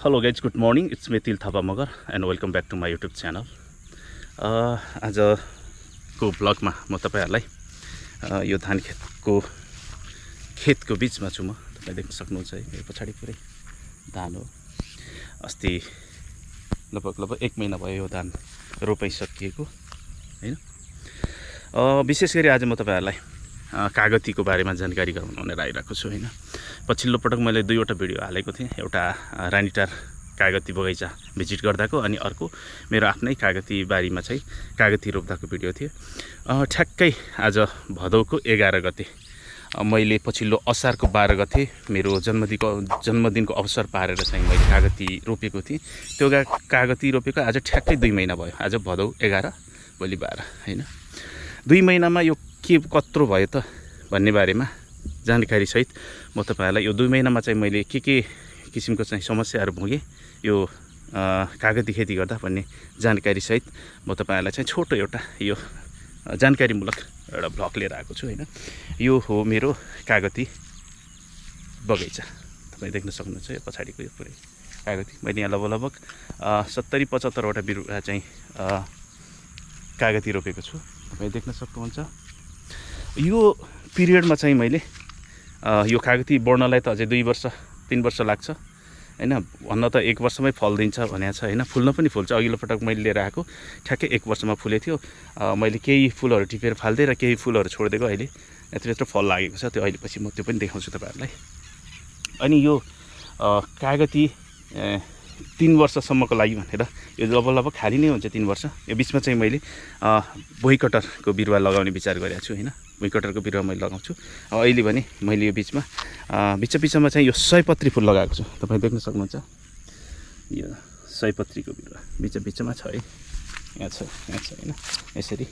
Hello guys, good morning. It's me Til Thapa Magar and welcome back to my YouTube channel. आजको ब्लगमा म तपाईहरुलाई यो धान खेतको बीचमा छु म। तपाईले देख्न सक्नुहुन्छ है, यो पछाडी पुरै धान हो। अस्ति लगभग 1 महिना भयो यो धान रोपाइ सकिएको हैन। विशेष गरी आज म तपाईहरुलाई कागतीको बारेमा जानकारी गराउन भनेर आइराको छु हैन। पछिल्लो पटक मैले दुईवटा भिडियो हालेको थिएँ। एउटा रानीटार कागती बगैँचा भिजिट गर्दाको अनि अर्को मेरो आफ्नै कागती बारीमा चाहिँ कागती रोप्दाको भिडियो थियो। ठ्याक्कै आज भदौको 11 गते मैले पछिल्लो असारको 12 गते मेरो जन्मदिनको अवसर पारेर चाहिँ मैले कागती रोपेको थिएँ। त्यो कागती रोपेको आज ठ्याक्कै 2 महिना भयो। आज भदौ 11 भोलि 12 हैन। 2 महिनामा यो के कत्रो भयो त भन्ने बारेमा जानकारी सहित म तपाईहरुलाई यो 2 महिनामा चाहिँ मैले के किसिमको चाहिँ समस्याहरु भोगे यो कागती खेती गर्दा भन्ने जानकारी सहित म तपाईहरुलाई चाहिँ छोटो एउटा यो जानकारीमूलक एउटा ब्लग लिएर आएको छु हैन। यो हो मेरो कागती बगैँचा। तपाई देख्न सक्नुहुन्छ यो पछाडीको यो पुरै कागती। मैले यहाँ लगभग 70-75 वटा बिरुवा चाहिँ कागती रोपेको छु। तपाई देख्न सक्नुहुन्छ। यो पिरियडमा चाहिँ मैले यो कागती बढ्नलाई त अझै 2 वर्ष 3 वर्ष लाग्छ हैन। भन्न त 1 वर्षमै फल दिन्छ भनेको छ हैन। फुल्न पनि फुल्छ। अघिल्लो पटक मैले लिएर आएको ठ्याक्कै 1 वर्षमा फुले थियो। मैले केही फुलहरु टिपेर फाल्दै र केही फुलहरु छोड्दिएको। अहिले यत्रो फल लागेको छ। त्यो अहिले पछि म त्यो पनि देखाउँछु तपाईहरुलाई। अनि यो कागती 3 वर्षसम्मको लागि भनेर यो लगभग खाली नै हुन्छ 3 वर्ष। यो बीचमा चाहिँ मैले भुइँकटरको बिरुवा लगाउने विचार गरेको छु हैन। भुइँकटरको बिरुवा मैले लगाउँछु। अहिले भने मैले यो बीचमा बिचमा चाहिँ यो सयपत्री फुल लगाएको छु। तपाई देख्न सक्नुहुन्छ। यो सयपत्रीको बिरुवा बिचमा छ है। यहाँ छ हैन। यसरी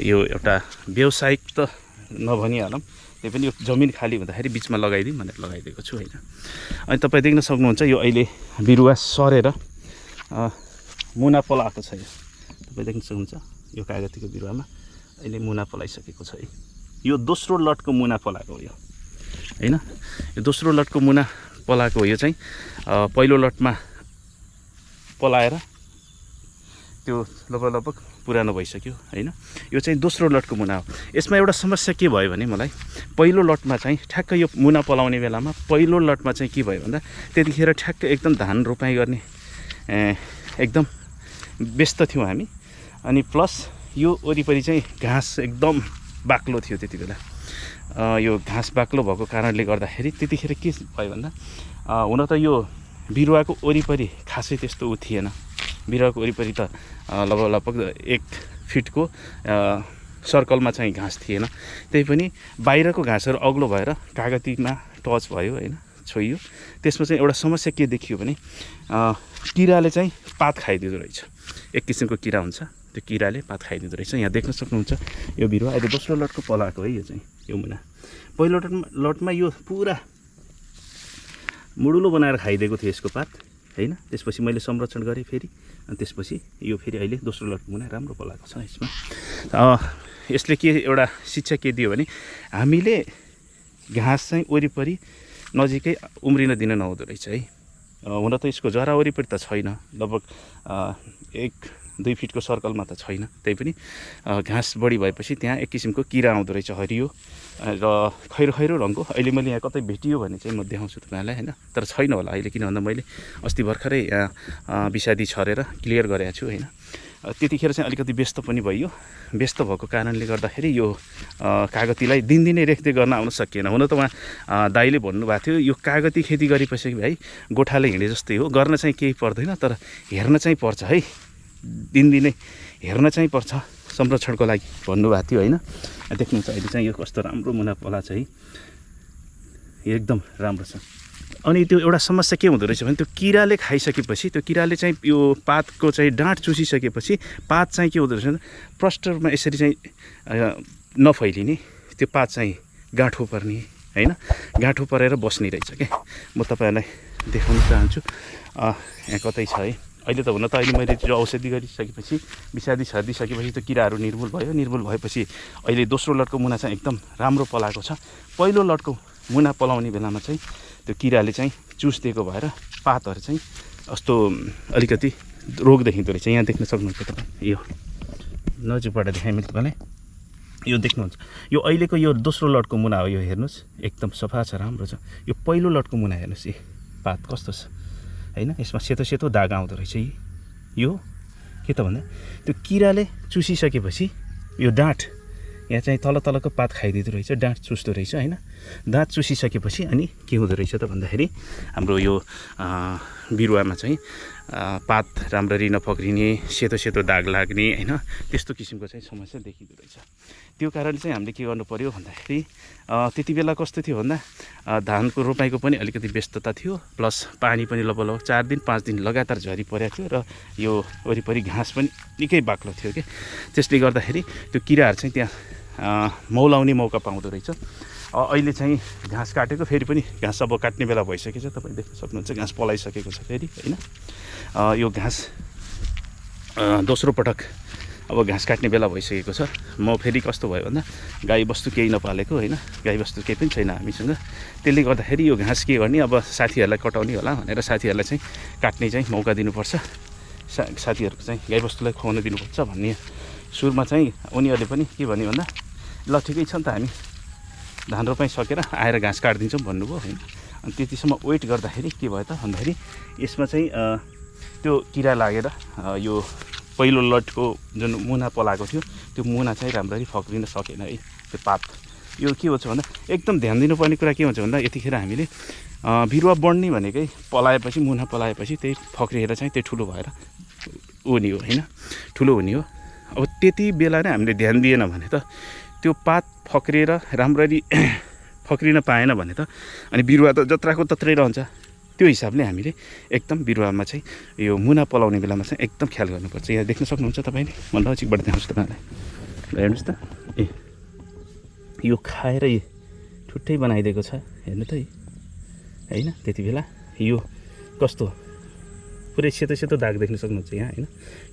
यो एउटा व्यावसायिक त नभनिहालौँ, त्यही पनि यो जमिन खाली हुँदाखेरि बीचमा लगाइदिउँ भनेर लगाइदिएको छु हैन। अनि तपाई देख्न सक्नुहुन्छ यो अहिले बिरुवा सरेर मुना पलाएको छ। यो तपाई देख्न सक्नुहुन्छ। यो कागतीको बिरुवामा अहिले मुना पलाइसकेको छ है। यो दोस्रो लटको मुना पलाएको हो यो हैन। यो दोस्रो लटको मुना पलाएको हो। यो चाहिँ पहिलो लटमा पलाएर त्यो लगभग पुरानो भइसक्यो हैन। यो चाहिँ दोस्रो लटको मुना हो। यसमा एउटा समस्या के भयो भने मलाई पहिलो लटमा चाहिँ ठ्याक्क यो मुना पलाउने बेलामा पहिलो लटमा चाहिँ के भयो भन्दा त्यतिखेर ठ्याक्क एकदम धान रोपाइ गर्ने एकदम व्यस्त थियौँ हामी। अनि प्लस यो वरिपरि चाहिँ घाँस एकदम बाक्लो थियो त्यति बेला। यो घाँस बाक्लो भएको कारणले गर्दाखेरि त्यतिखेर के भयो भन्दा हुन त यो बिरुवाको वरिपरि खासै त्यस्तो थिएन। बिरुवाको वरिपरि त लगभग 1 फिटको सर्कलमा चाहिँ घाँस थिएन। त्यही पनि बाहिरको घाँसहरू अग्लो भएर कागतीमा टच भयो हैन, छोइयो। त्यसमा चाहिँ एउटा समस्या के देखियो भने किराले चाहिँ पात खाइदिँदो रहेछ। एक किसिमको किरा हुन्छ, त्यो किराले पात खाइदिँदो रहेछ। यहाँ देख्न सक्नुहुन्छ यो बिरुवा अहिले दोस्रो लटको पलाएको है। यो चाहिँ यो मुना पहिलो लटमा यो पुरा मुडुलो बनाएर खाइदिएको थियो यसको पात हैन। त्यसपछि मैले संरक्षण गरेँ फेरि। अनि त्यसपछि यो फेरि अहिले दोस्रो लटको मुना राम्रो पलाएको छ यसमा। यसले के एउटा शिक्षा के दियो भने हामीले घाँस चाहिँ वरिपरि नजिकै उम्रिन दिन नहुँदो रहेछ है। हुन त यसको जरा वरिपरि त छैन, लगभग 1-2 फिटको सर्कलमा त छैन। त्यही पनि घाँस बढी भएपछि त्यहाँ एक किसिमको किरा आउँदो रहेछ, हरियो र खैरो रङको। अहिले मैले यहाँ कतै भेटियो भने चाहिँ म देखाउँछु तपाईहरुलाई हैन। तर छैन होला अहिले, किन भन्दा मैले अस्ति भर्खरै यहाँ विषादी छरेर क्लियर गरेको छु हैन। त्यतिखेर चाहिँ अलिकति व्यस्त पनि भयो। व्यस्त भएको कारणले गर्दाखेरि यो कागतीलाई दिनदिनै रेखदेख गर्न आउन सकिएन। हुन त उहाँ दाइले भन्नुभएको थियो यो कागती खेती गरेपछि भाइ गोठाले हिँडे जस्तै हो, गर्न चाहिँ केही पर्दैन तर हेर्न चाहिँ पर्छ है, दिनदिनै हेर्न चाहिँ पर्छ संरक्षणको लागि भन्नुभएको थियो हैन। देख्नुहुन्छ अहिले चाहिँ यो कस्तो राम्रो मुना पला छ है, एकदम राम्रो छ। अनि त्यो एउटा समस्या के हुँदो रहेछ भने त्यो किराले खाइसकेपछि त्यो किराले चाहिँ यो पातको चाहिँ डाँठ चुसिसकेपछि पात चाहिँ के हुँदो रहेछ भने प्रस्टरमा यसरी चाहिँ नफैलिने, त्यो पात चाहिँ गाँठो पर्ने हैन, गाँठो परेर बस्ने रहेछ के। म तपाईहरुलाई देखाउन चाहन्छु। यहाँ कतै छ है। अहिले त हुन त अहिले मैले त्यो औषधि गरिसकेपछि विषादी छरिदिसकेपछि त्यो किराहरू निर्मूल भयो। निर्मूल भएपछि अहिले दोस्रो लटको मुना चाहिँ एकदम राम्रो पलाएको छ। पहिलो लटको मुना पलाउने बेलामा चाहिँ त्यो किराले चाहिँ चुस दिएको भएर पातहरू चाहिँ कस्तो अलिकति रोग देखिँदो रहेछ। यहाँ देख्न सक्नुहुन्छ तपाईँ, यो नजिकबाट देखाएँ मैले तपाईँलाई, यो देख्नुहुन्छ, यो अहिलेको यो दोस्रो लटको मुना हो। यो हेर्नुहोस् एकदम सफा छ, राम्रो छ। यो पहिलो लटको मुना हेर्नुहोस्, यी पात कस्तो छ होइन। यसमा सेतो सेतो दाग आउँदो रहेछ। यो के त भन्दा त्यो किराले चुसिसकेपछि यो डाँठ यहाँ चाहिँ तलको पात खाइदिँदो रहेछ, डाँठ चुस्दो रहेछ होइन। दाँत चुसिसकेपछि अनि के हुँदो रहेछ त भन्दाखेरि हाम्रो यो बिरुवामा चाहिँ पात राम्ररी नपक्रिने, सेतो सेतो दाग लाग्ने होइन, त्यस्तो किसिमको चाहिँ समस्या देखिँदो रहेछ। त्यो कारणले चाहिँ हामीले के गर्नु पर्यो भन्दाखेरि त्यति बेला कस्तो थियो भन्दा धानको रोपाइँको पनि अलिकति व्यस्तता थियो, प्लस पानी पनि लगभग 4 दिन 5 दिन लगातार झरी परेको थियो र यो वरिपरि घाँस पनि निकै बाक्लो थियो कि, त्यसले गर्दाखेरि त्यो किराहरू चाहिँ त्यहाँ मौलाउने मौका पाउँदो रहेछ। अहिले चाहिँ घाँस काटेको, फेरि पनि घाँस अब काट्ने बेला भइसकेछ, तपाईँ देख्न सक्नुहुन्छ घाँस पलाइसकेको छ फेरि होइन। यो घाँस दोस्रो पटक अब घाँस काट्ने बेला भइसकेको छ। म फेरि कस्तो भयो भन्दा गाईबस्तु केही नपालेको होइन, गाईबस्तु केही पनि छैन हामीसँग, त्यसले गर्दाखेरि यो घाँस के गर्ने, अब साथीहरूलाई कटाउने होला भनेर साथीहरूलाई चाहिँ काट्ने चाहिँ मौका दिनुपर्छ, साथीहरूको चाहिँ गाईबस्तुलाई खुवाउन दिनुपर्छ भन्ने सुरुमा चाहिँ उनीहरूले पनि के भन्यो भन्दा ल ठिकै छ नि त, हामी धान रोपाइँ सकेर आएर घाँस काटिदिन्छौँ भन्नुभयो होइन। अनि त्यतिसम्म वेट गर्दाखेरि के भयो त भन्दाखेरि यसमा चाहिँ त्यो किरा लागेर यो पहिलो लटको जुन मुना पलाएको थियो त्यो मुना चाहिँ राम्ररी फक्रिन सकेन है। त्यो पात यो के हुन्छ भन्दा एकदम ध्यान दिनुपर्ने कुरा के हुन्छ भन्दा यतिखेर हामीले बिरुवा बढ्ने भनेकै पलाएपछि, मुना पलाएपछि त्यही फक्रिएर चाहिँ त्यो ठुलो भएर हुने हो होइन, ठुलो हुने हो। अब त्यति बेला नै हामीले ध्यान दिएन भने त त्यो पात फक्रिएर राम्ररी फक्रिन पाएन भने त अनि बिरुवा त जत्राको तत्रै रहन्छ। त्यो हिसाबले हामीले एकदम बिरुवामा चाहिँ यो मुना पलाउने बेलामा चाहिँ एकदम ख्याल गर्नुपर्छ। यहाँ देख्न सक्नुहुन्छ तपाईँले, म नजिकबाट देखाउँछु तपाईँलाई, हेर्नुहोस् त, यो खाएर ठुट्टै बनाइदिएको छ, हेर्नु त होइन। त्यति बेला यो कस्तो पुरै सेतो सेतो दाग देख्न सक्नुहुन्छ यहाँ होइन।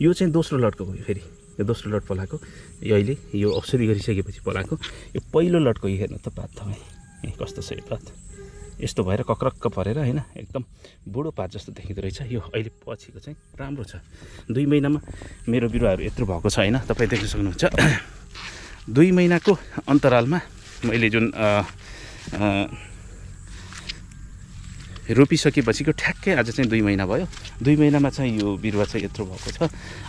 यो चाहिँ दोस्रो लटको भयो, फेरि यो दोस्रो लट पलाएको, यो अहिले यो औषधि गरिसकेपछि पलाएको। यो पहिलो लटको हेर्नु त पात तपाईँ कस्तो छ यो पात, यस्तो भएर कक्रक्क परेर होइन एकदम बुढो पात जस्तो देखिँदो रहेछ। यो अहिले पछिको चाहिँ राम्रो छ। 2 महिनामा मेरो बिरुवाहरू यत्रो भएको छ होइन, तपाईँ देख्न सक्नुहुन्छ। 2 महिनाको अन्तरालमा मैले जुन रोपिसकेपछिको ठ्याक्कै आज चाहिँ 2 महिना भयो। 2 महिनामा चाहिँ यो बिरुवा चाहिँ यत्रो भएको छ।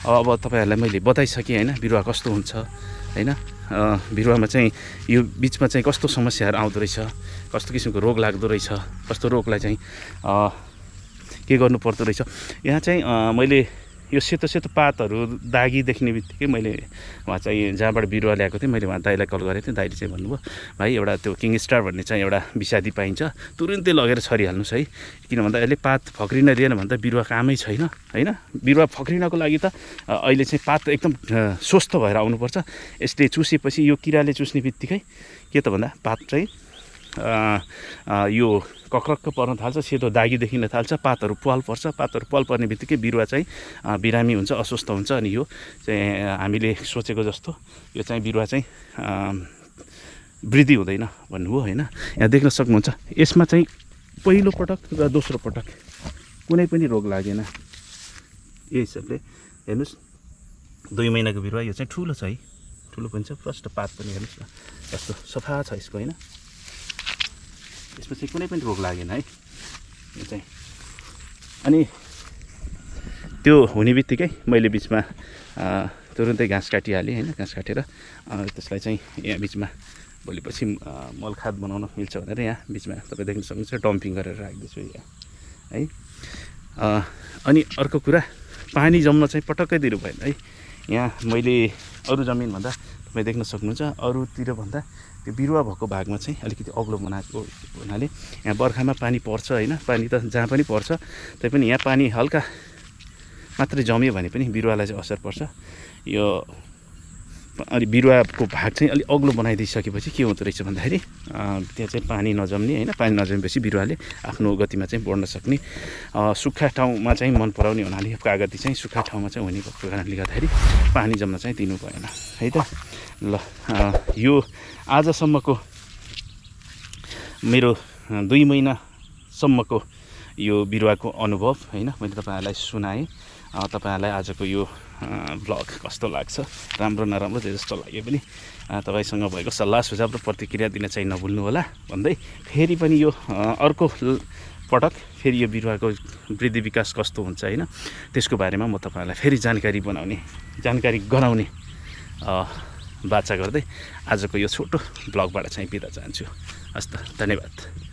अब तपाईँहरूलाई मैले बताइसकेँ होइन बिरुवा कस्तो हुन्छ होइन, बिरुवामा चाहिँ यो बिचमा चाहिँ कस्तो समस्याहरू आउँदो रहेछ, कस्तो किसिमको रोग लाग्दो रहेछ, कस्तो रोगलाई चाहिँ के गर्नु पर्दो रहेछ। यहाँ चाहिँ मैले यो सेतो सेतो पातहरू दागी देख्ने बित्तिकै मैले उहाँ चाहिँ जहाँबाट बिरुवा ल्याएको थिएँ मैले उहाँ दाइलाई कल गरेको थिएँ। दाइले चाहिँ भन्नुभयो भाइ एउटा त्यो किङ स्टार भन्ने चाहिँ एउटा विषादी पाइन्छ, तुरुन्तै लगेर छरिहाल्नुहोस् है, किन भन्दा यसले पात फक्रिन दिएन भने त बिरुवा कामै छैन होइन। बिरुवा फक्रिनको लागि त अहिले चाहिँ पात एकदम स्वस्थ भएर आउनुपर्छ। यसले चुसेपछि यो किराले चुस्ने बित्तिकै के त भन्दा पात चाहिँ यो कक्रक्क पर्न थाल्छ, सेतो दागी देखिन थाल्छ, पातहरू प्वाल पर्छ। पातहरू प्वाल पर्ने बित्तिकै बिरुवा चाहिँ बिरामी हुन्छ, अस्वस्थ हुन्छ। अनि यो चाहिँ हामीले सोचेको जस्तो यो चाहिँ बिरुवा चाहिँ वृद्धि हुँदैन भन्नुभयो होइन। यहाँ देख्न सक्नुहुन्छ यसमा चाहिँ पहिलो पटक र दोस्रो पटक कुनै पनि रोग लागेन। यही हिसाबले हेर्नुहोस् 2 महिनाको बिरुवा यो चाहिँ ठुलो छ है, ठुलो पनि छ, फर्स्ट पात पनि हेर्नुहोस् न कस्तो सफा छ यसको होइन। यसमा चाहिँ कुनै पनि रोग लागेन है यो चाहिँ। अनि त्यो हुने बित्तिकै मैले बिचमा तुरुन्तै घाँस काटिहालेँ होइन। घाँस काटेर त्यसलाई चाहिँ यहाँ बिचमा भोलिपछि मलखाद बनाउन मिल्छ भनेर यहाँ बिचमा तपाईँ देख्न सक्नुहुन्छ डम्पिङ गरेर राख्दैछु यहाँ है। अनि अर्को कुरा पानी जम्न चाहिँ पटक्कै दिनु भएन है। यहाँ मैले अरू जमिनभन्दा तपाईँ देख्न सक्नुहुन्छ अरूतिर भन्दा त्यो बिरुवा भएको भागमा चाहिँ अलिकति अग्लो बनाएको हुनाले यहाँ बर्खामा पानी पर्छ होइन। पानी त जहाँ पनि पर्छ, तैपनि यहाँ पानी हल्का मात्रै जम्यो भने पनि बिरुवालाई चाहिँ असर पर्छ। यो अनि बिरुवाको भाग चाहिँ अलिक अग्लो बनाइदिइसकेपछि के हुँदो रहेछ भन्दाखेरि त्यहाँ चाहिँ पानी नजम्ने होइन। पानी नजमेपछि बिरुवाले आफ्नो गतिमा चाहिँ बढ्न सक्ने, सुक्खा ठाउँमा चाहिँ मन पराउने हुनाले कागती चाहिँ सुक्खा ठाउँमा चाहिँ हुने भएको कारणले गर्दाखेरि पानी जम्न चाहिँ दिनु भएन है त। ल यो आजसम्मको मेरो 2 महिनासम्मको यो बिरुवाको अनुभव होइन मैले तपाईँहरूलाई सुनाएँ। तपाईँहरूलाई आजको यो भ्लग कस्तो लाग्छ, राम्रो नराम्रो जे जस्तो लाग्यो पनि तपाईँसँग भएको सल्लाह सुझाव र प्रतिक्रिया दिन चाहिँ नभुल्नु होला भन्दै फेरि पनि यो अर्को पटक फेरि यो बिरुवाको वृद्धि विकास कस्तो हुन्छ होइन त्यसको बारेमा म तपाईँहरूलाई फेरि जानकारी गराउने बाचा गर्दै आजको यो छोटो भ्लगबाट चाहिँ बिदा चाहन्छु। हस् त, धन्यवाद।